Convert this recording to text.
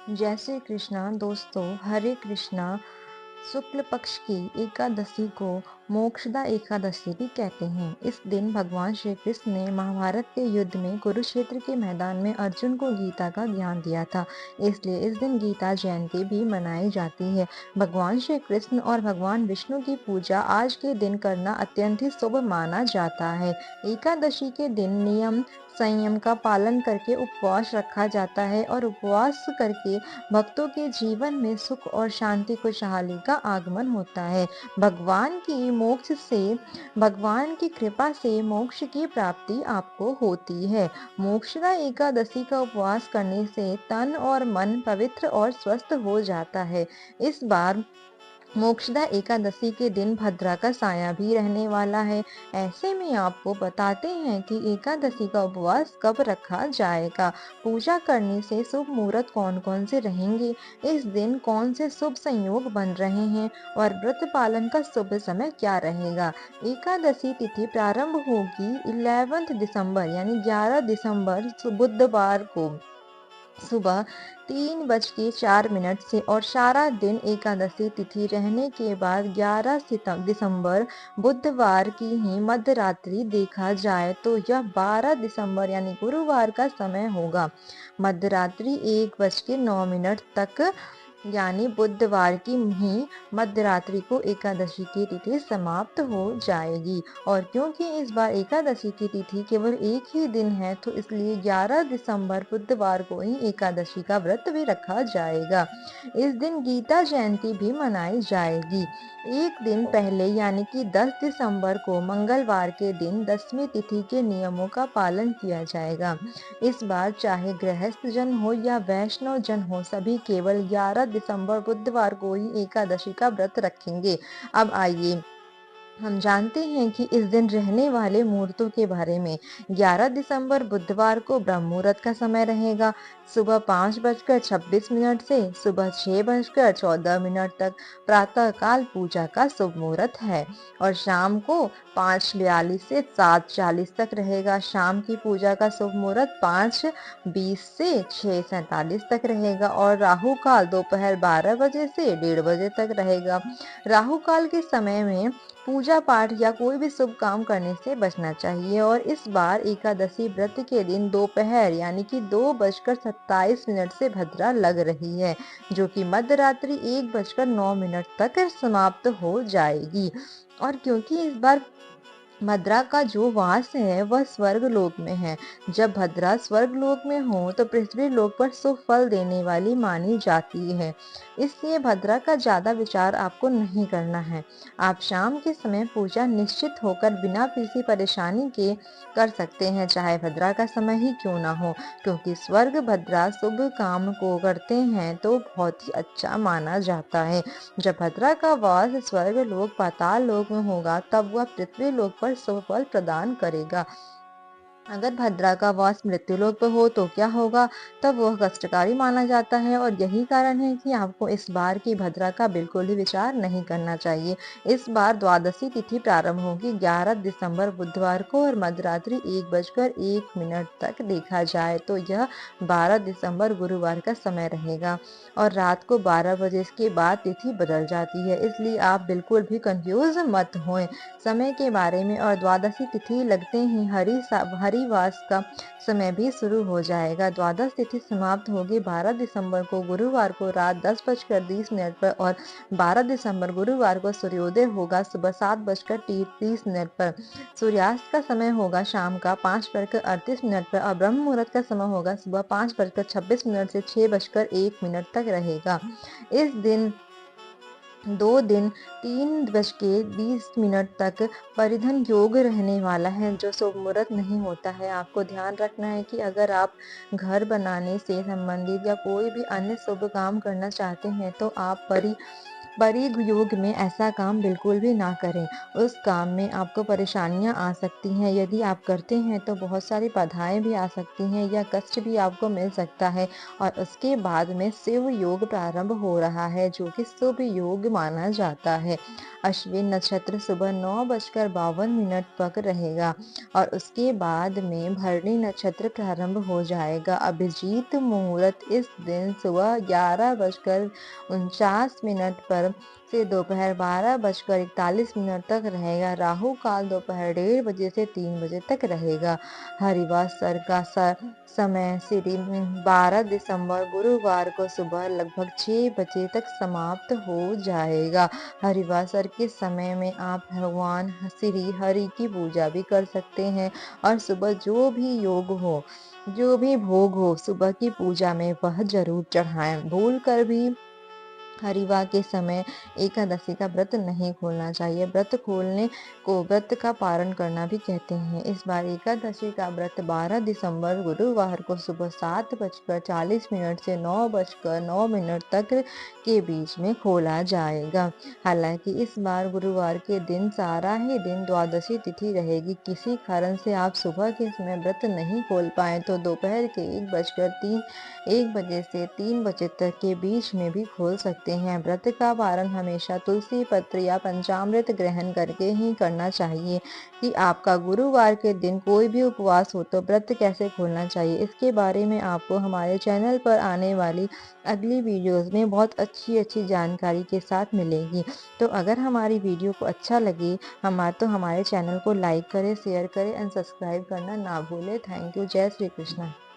जय श्री कृष्णा दोस्तों। हरे कृष्णा शुक्ल पक्ष की एकादशी को मोक्षदा एकादशी भी कहते हैं। इस दिन भगवान श्री कृष्ण ने महाभारत के युद्ध में कुरुक्षेत्र के मैदान में अर्जुन को गीता का ज्ञान दिया था। इसलिए इस दिन गीता जयंती भी मनाई जाती है। भगवान श्री कृष्ण और भगवान विष्णु की पूजा आज के दिन करना अत्यंत ही शुभ माना जाता है। एकादशी के दिन नियम संयम का पालन करके उपवास रखा जाता है और उपवास करके भक्तों के जीवन में सुख और शांति खुशहाली का आगमन होता है। भगवान की कृपा से मोक्ष की प्राप्ति आपको होती है। मोक्षदा एकादशी का उपवास करने से तन और मन पवित्र और स्वस्थ हो जाता है। इस बार मोक्षदा एकादशी के दिन भद्रा का साया भी रहने वाला है। ऐसे में आपको बताते हैं कि एकादशी का उपवास कब रखा जाएगा, पूजा करने से शुभ मुहूर्त कौन कौन से रहेंगे, इस दिन कौन से शुभ संयोग बन रहे हैं और व्रत पालन का शुभ समय क्या रहेगा। एकादशी तिथि प्रारंभ होगी 11 दिसंबर यानी 11 दिसंबर बुधवार को सुबह 3:04 से और सारा दिन एकादशी तिथि रहने के बाद 11 दिसंबर बुधवार की ही मध्य रात्रि देखा जाए तो यह 12 दिसंबर यानी गुरुवार का समय होगा। मध्य रात्रि 1:09 तक यानी बुधवार की ही मध्य रात्रि को एकादशी की तिथि समाप्त हो जाएगी। और क्योंकि इस बार एकादशी की तिथि केवल एक ही दिन है तो इसलिए 11 दिसंबर बुधवार को ही एकादशी का व्रत भी रखा जाएगा। इस दिन गीता जयंती भी मनाई जाएगी। एक दिन पहले यानी कि 10 दिसंबर को मंगलवार के दिन 10वीं तिथि के नियमों का पालन किया जाएगा। इस बार चाहे गृहस्थ जन हो या वैष्णव जन हो, सभी केवल 11 दिसंबर बुधवार को ही एकादशी का व्रत रखेंगे। अब आइए हम जानते हैं कि इस दिन रहने वाले मुहूर्तों के बारे में। 11 दिसंबर बुधवार को ब्रह्म मुहूर्त का समय रहेगा सुबह 5:26 से सुबह 6:14 तक। प्रातः काल पूजा का शुभ मुहूर्त है और शाम को 5:42 से 7:40 तक रहेगा। शाम की पूजा का शुभ मुहूर्त 5:20 से 6:47 तक रहेगा और राहु काल दोपहर 12 बजे से 1:30 बजे तक रहेगा। राहु काल के समय में पूजा पाठ या कोई भी शुभ काम करने से बचना चाहिए। और इस बार एकादशी व्रत के दिन दोपहर यानी कि 2:27 से भद्रा लग रही है, जो कि मध्य रात्रि 1:09 तक समाप्त हो जाएगी। और क्योंकि इस बार भद्रा का जो वास है वह स्वर्ग लोक में है। जब भद्रा स्वर्ग लोक में हो तो पृथ्वी लोक पर शुभ फल देने वाली मानी जाती है। इसलिए भद्रा का ज्यादा विचार आपको नहीं करना है। आप शाम के समय पूजा निश्चित होकर बिना किसी परेशानी के कर सकते हैं, चाहे भद्रा का समय ही क्यों ना हो, क्योंकि स्वर्ग भद्रा शुभ काम को करते हैं तो बहुत ही अच्छा माना जाता है। जब भद्रा का वास स्वर्ग लोक पाताल लोक में होगा तब वह पृथ्वी लोक पर शुभ फल प्रदान करेगा। अगर भद्रा का वास मृत्युलोक पर हो तो क्या होगा, तब वह कष्टकारी माना जाता है। और यही कारण है कि आपको इस बार की भद्रा का बिल्कुल ही विचार नहीं करना चाहिए। इस बार द्वादशी तिथि प्रारंभ होगी 11 दिसंबर बुधवार को और मध्यरात्रि 1:01 तक देखा जाए तो यह 12 दिसंबर गुरुवार का समय रहेगा और रात को 12 बजे के बाद तिथि बदल जाती है। इसलिए आप बिल्कुल भी कंफ्यूज मत हों समय के बारे में। और द्वादशी तिथि लगते ही हरिवास का समय भी शुरू हो जाएगा। द्वादश तिथि समाप्त होगी 12 दिसंबर को गुरुवार को रात 10:20 पर और 12 दिसंबर गुरुवार को सूर्योदय होगा सुबह 7:30 पर। सूर्यास्त का समय होगा शाम का 5:38 पर और ब्रह्म मुहूर्त का समय होगा सुबह 5:26 से 6:01 तक रहेगा। इस दिन 3:20 तक परिधन योग रहने वाला है, जो शुभ मुहूर्त नहीं होता है। आपको ध्यान रखना है कि अगर आप घर बनाने से संबंधित या कोई भी अन्य शुभ काम करना चाहते हैं तो आप बड़ी योग में ऐसा काम बिल्कुल भी ना करें। उस काम में आपको परेशानियाँ आ सकती हैं। यदि आप करते हैं तो बहुत सारी बाधाएँ भी आ सकती हैं या कष्ट भी आपको मिल सकता है और उसके बाद में शिव योग प्रारंभ हो रहा है, जो कि शुभ योग माना जाता है। अश्विन नक्षत्र सुबह 9:52 तक रहेगा और उसके बाद में भरणी नक्षत्र प्रारंभ हो जाएगा। अभिजीत मुहूर्त इस दिन सुबह 11:49 पर से दोपहर 12:41 तक रहेगा। राहु काल दोपहर 1:30 से 3 बजे तक रहेगा। हरिवासर का समय श्री 12 दिसंबर गुरुवार को सुबह लगभग 6 बजे तक समाप्त हो जाएगा। हरिवासर के समय में आप भगवान श्री हरि की पूजा भी कर सकते हैं और सुबह जो भी योग हो, जो भी भोग हो, सुबह की पूजा में वह जरूर चढ़ाएं। भूल कर भी हरिवार के समय एकादशी का व्रत नहीं खोलना चाहिए। व्रत खोलने को व्रत का पारण करना भी कहते हैं। इस बार एकादशी का व्रत 12 दिसंबर गुरुवार को सुबह 7:40 से 9:09 तक के बीच में खोला जाएगा। हालांकि इस बार गुरुवार के दिन सारा ही दिन द्वादशी तिथि रहेगी। किसी कारण से आप सुबह के समय व्रत नहीं खोल पाए तो दोपहर के 1 बजे से 3 बजे तक के बीच में भी खोल सकते हैं। व्रत का पारण हमेशा तुलसी पत्र या पंचामृत ग्रहण करके ही करना चाहिए। कि आपका गुरुवार के दिन कोई भी उपवास हो तो व्रत कैसे खोलना चाहिए, इसके बारे में आपको हमारे चैनल पर आने वाली अगली वीडियोस में बहुत अच्छी जानकारी के साथ मिलेगी। तो अगर हमारी वीडियो को अच्छा लगे तो हमारे चैनल को लाइक करें, शेयर करें एंड सब्सक्राइब करना ना भूलें। Thank you. जय श्री कृष्ण।